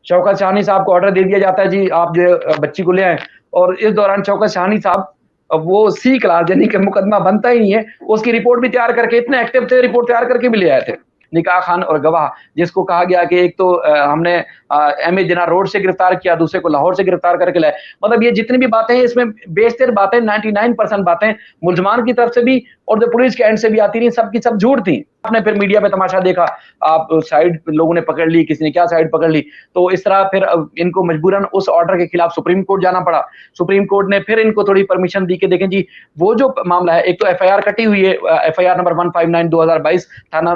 शौकत शाहनी साहब को ऑर्डर दे दिया जाता है जी आप जो है बच्ची को ले आएँ और इस दौरान शौकत शाहनी साहब वो सी क्लास यानी कि मुकदमा बनता ही नहीं है, उसकी रिपोर्ट भी तैयार करके इतने एक्टिव थे, रिपोर्ट तैयार करके भी ले आए थे। निकाह खान और गवाह जिसको कहा गया कि एक तो हमने एमए जिन्ना रोड से गिरफ्तार किया, दूसरे को लाहौर से गिरफ्तार करके लाए। मतलब ये जितनी भी बातें हैं इसमें बेशतर बातें 99% बातें मुल्ज़मान की तरफ से भी और जो पुलिस के एंड से भी आती रही, सब की सब झूठ थी। आपने फिर मीडिया पे तमाशा देखा, आप साइड लोगों ने पकड़ ली, किसी ने क्या साइड पकड़ ली। तो इस तरह फिर इनको मजबूरन उस ऑर्डर के खिलाफ सुप्रीम कोर्ट जाना पड़ा। सुप्रीम कोर्ट ने फिर इनको थोड़ी परमिशन दी कि देखें जी, वो जो मामला है, एक तो एफआईआर कटी हुई है, एफआईआर नंबर 159/2022 थाना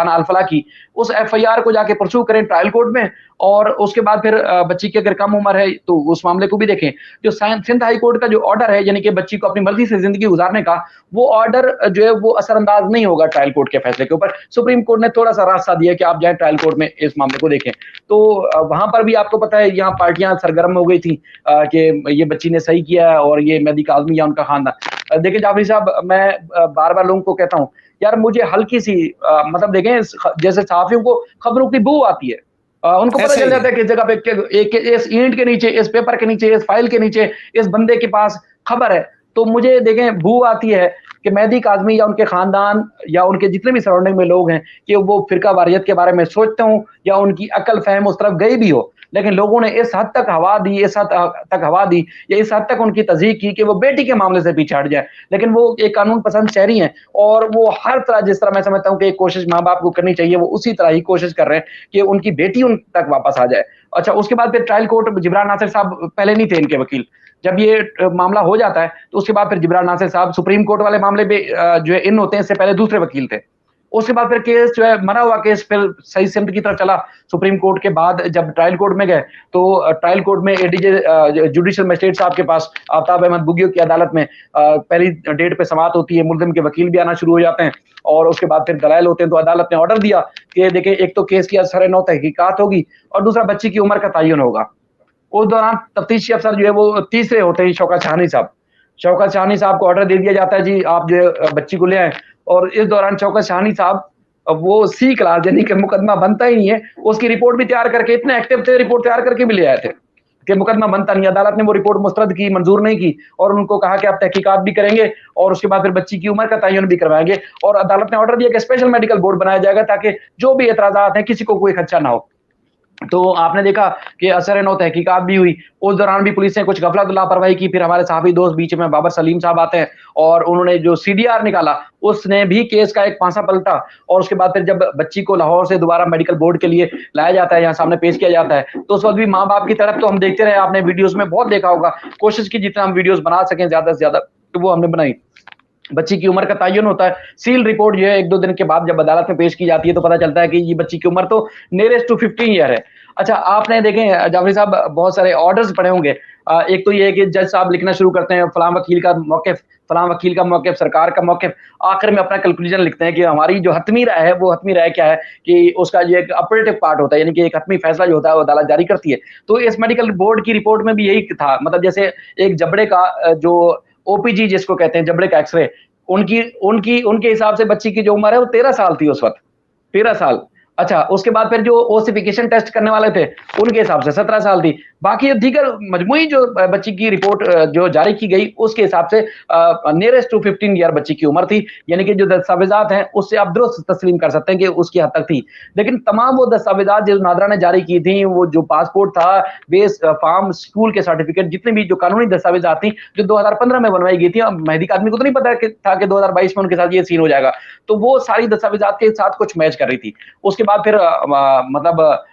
अल-फलाह की, उस एफआईआर को जाके परस्यू करें ट्रायल कोर्ट में और उसके बाद फिर बच्ची की अगर कम उम्र है तो उस मामले को भी देखें। जो सिंध हाई कोर्ट का जो ऑर्डर है यानी कि बच्ची को अपनी मर्जी से जिंदगी गुजारने का, वो ऑर्डर जो है वो असरअंदाज नहीं होगा ट्रायल कोर्ट के फैसले के ऊपर। सुप्रीम कोर्ट ने थोड़ा-सा रास्ता दिया कि आप जाएँ ट्रायल कोर्ट में इस मामले को देखें। तो वहाँ पर भी आपको पता है यहाँ पार्टियाँ सरगर्म हो गई थी कि ये बच्ची ने सही किया है और ये मेहदी काज़मी या उनका खानदान। देखिए जाफरी साहब मैं बार-बार लोगों को कहता हूँ, यार मुझे हल्की-सी मतलब देखें जैसे सहाफ़ियों को खबरों की बू आती है। उनको पता ऐसे चल ही जाता है किस जगह पे एक इस ईंट के नीचे, इस पेपर के नीचे, इस फाइल के नीचे, इस बंदे के पास खबर है। तो मुझे देखें बू आती है कि मेहदी काज़मी या उनके खानदान या उनके जितने भी सराउंडिंग में लोग हैं कि वो फ़िरका वारियत के बारे में सोचते हों या उनकी अक्ल फ़हम उस तरफ गई भी हो। लेकिन लोगों ने इस हद तक हवा दी, इस हद तक हवा दी या इस हद तक उनकी तज़दीक की कि वो बेटी के मामले से पीछे हट जाए। लेकिन वो एक कानून पसंद शहरी हैं और वो हर तरह जिस तरह मैं समझता हूँ कि एक कोशिश माँ-बाप को करनी चाहिए, वो उसी तरह ही कोशिश कर रहे हैं कि उनकी बेटी उन तक वापस आ जाए। अच्छा उसके बाद फिर ट्रायल कोर्ट जिब्रान नासिर साहब पहले नहीं थे इनके वकील। जब ये मामला हो जाता है, तो उसके बाद फिर जिब्रान नासिर साहब सुप्रीम कोर्ट वाले मामले में जो है इन होते हैं, इससे पहले दूसरे वकील थे। उसके बाद फिर केस जो है मरा हुआ केस फिर सही सिमत की तरफ चला। सुप्रीम कोर्ट के बाद जब ट्रायल कोर्ट में गए, तो ट्रायल कोर्ट में एडीजे जुडिशियल मजिस्ट्रेट साहब के पास आफ्ताब अहमद बुगियो की अदालत में पहली डेट पे समाअत होती है, मुल्ज़िम के वकील भी आना शुरू हो जाते हैं और उसके बाद फिर दलाइल होते हैं। तो अदालत ने ऑर्डर दिया कि देखिए एक तो केस की असर-ए-नौ तहकीकात होगी और दूसरा बच्ची की उम्र का तयन होगा। उस दौरान तफ्तीशी अफसर जो है वो तीसरे होते हैं शौकत शाहनी साहब। शौकत शाहनी साहब को ऑर्डर दे दिया जाता है जी आप जो है बच्ची को ले आएँ और इस दौरान शौकत शाहनी साहब वो सी क्लास यानी कि मुकदमा बनता ही नहीं है, उसकी रिपोर्ट भी तैयार करके इतने एक्टिव थे, रिपोर्ट तैयार करके भी ले आए थे कि मुकदमा बनता नहीं है। अदालत ने वो रिपोर्ट मुस्तरद की, मंजूर नहीं की और उनको कहा कि आप तहकीकात भी करेंगे और उसके बाद फिर बच्ची की उम्र का तयन भी करवाएँगे और अदालत ने ऑर्डर दिया कि स्पेशल मेडिकल बोर्ड बनाया जाएगा ताकि जो भी एतराज़ात हैं, किसी को कोई खदशा ना हो। तो आपने देखा कि असर-ए-नौ तहकीकात भी हुई। उस दौरान भी पुलिस ने कुछ गफलत लापरवाही की, फिर हमारे सहाफ़ी दोस्त बीच में बाबर सलीम साहब आते हैं और उन्होंने जो सीडीआर निकाला, उसने भी केस का एक पासा पलटा और उसके बाद फिर जब बच्ची को लाहौर से दोबारा मेडिकल बोर्ड के लिए लाया जाता है, यहाँ सामने पेश किया जाता है, तो उस वक़्त भी माँ-बाप की तरफ तो हम देखते रहे, आपने वीडियोज़ में बहुत देखा होगा। कोशिश की जितना हम वीडियोज़ बना सकें ज़्यादा से ज़्यादा, तो वो हमने बनाई। बच्ची की उम्र का तयन होता है। सील रिपोर्ट जो है 1-2 दिन के बाद जब अदालत में पेश की जाती है तो पता चलता है कि ये बच्ची की उम्र तो नियरेस्ट टू 15 ईयर है। अच्छा आपने देखें जाफरी साहब बहुत सारे ऑर्डर्स पढ़े होंगे। एक तो ये है कि जज साहब लिखना शुरू करते हैं फलाँ वकील का मौक़िफ़, फलाँ वकील का मौक़िफ़, सरकार का मौक़िफ़। आखिर में अपना कंक्लूजन लिखते हैं कि हमारी जो हतमी राय है, वो हतमी राय क्या है कि उसका ये एक अपरेटिव पार्ट होता है, यानी कि एक हतमी फैसला जो होता है वो अदालत जारी करती है। तो इस मेडिकल बोर्ड की रिपोर्ट में भी यही था। मतलब जैसे एक जबड़े का जो ओपीजी जिसको कहते हैं जबड़े का एक्स-रे, उनकी उनकी उनके हिसाब से बच्ची की जो उम्र है वो 13 साल थी उस वक़्त, 13 साल। अच्छा, उसके बाद फिर जो ओसिफिकेशन टेस्ट करने वाले थे, उनके हिसाब से 17 साल थी। बाकी दीगर मजमूई जो बच्ची की रिपोर्ट जो जारी की गई, उसके हिसाब से नियरेस्ट टू 15 ईयर बच्ची की उम्र थी। यानी कि जो दस्तावेज़ात हैं, उससे आप दुरुस्त तस्लीम कर सकते हैं कि उसकी हद तक थी। लेकिन तमाम वो दस्तावेज़ात जो नादरा ने जारी की थी, वो जो पासपोर्ट था, बेस फार्म, स्कूल के सर्टिफ़िकेट, जितने भी जो कानूनी दस्तावेज़ात थी, जो 2015 में बनवाई गई थी, मेहदी काज़मी को तो नहीं पता था कि 2022 में उनके साथ ये सीन हो जाएगा। तो वो सारी दस्तावेज़ात के साथ कुछ मैच कर रही थी। उसके बाद फिर मतलब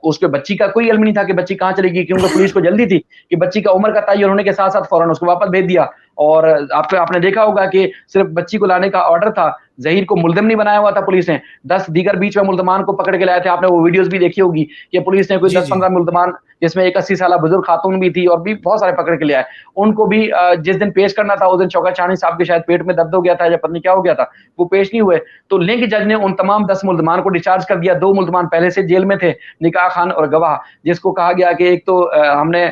उसके बच्ची का कोई इल्म नहीं था कि बच्ची कहाँ चली गई, क्योंकि पुलिस को जल्दी थी कि बच्ची का उम्र का तयन होने के साथ-साथ फ़ौरन उसको वापस भेज दिया। और आपने देखा होगा कि सिर्फ़ बच्ची को लाने का ऑर्डर था, ज़हीर को मुल्ज़िम नहीं बनाया हुआ था पुलिस ने। 10 दीगर बीच में मुल्ज़मान को पकड़ के लाए थे। आपने वो वीडियोज़ भी देखी होगी कि पुलिस ने कोई जी, जी। 10-15 मुल्ज़मान, जिसमें एक 80 साला बुज़ुर्ग खातून भी थी और भी बहुत सारे पकड़ के ले आए। उनको भी जिस दिन पेश करना था, उस दिन शौकत शाहनी साहब के शायद पेट में दर्द हो गया था या पता नहीं क्या हो गया था, वो पेश नहीं हुए। तो लिंक जज ने उन तमाम 10 मुल्ज़मान को डिस्चार्ज कर दिया। 2 मुल्ज़मान पहले से जेल में थे, निकाह खान और गवाह, जिसको कहा गया कि एक तो हमने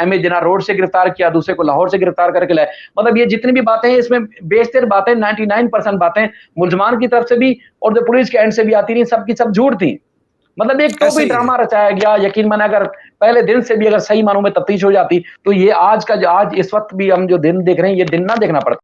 एमए जिन्ना रोड से गिरफ्तार किया, दूसरे को लाहौर से गिरफ्तार करके लाए। मतलब ये जितनी भी बातें हैं, इसमें बेशतर बातें 99% बातें मुल्ज़मान की तरफ से भी और जो पुलिस के एंड से भी आती रही, सब की सब झूठ थी। मतलब एक तो भी ड्रामा रचाया गया। यकीन माने अगर पहले दिन से भी अगर सही मानों में तफ्तीश हो जाती तो ये आज का जो आज इस वक्त भी हम जो दिन देख रहे हैं ये दिन ना देखना पड़ता।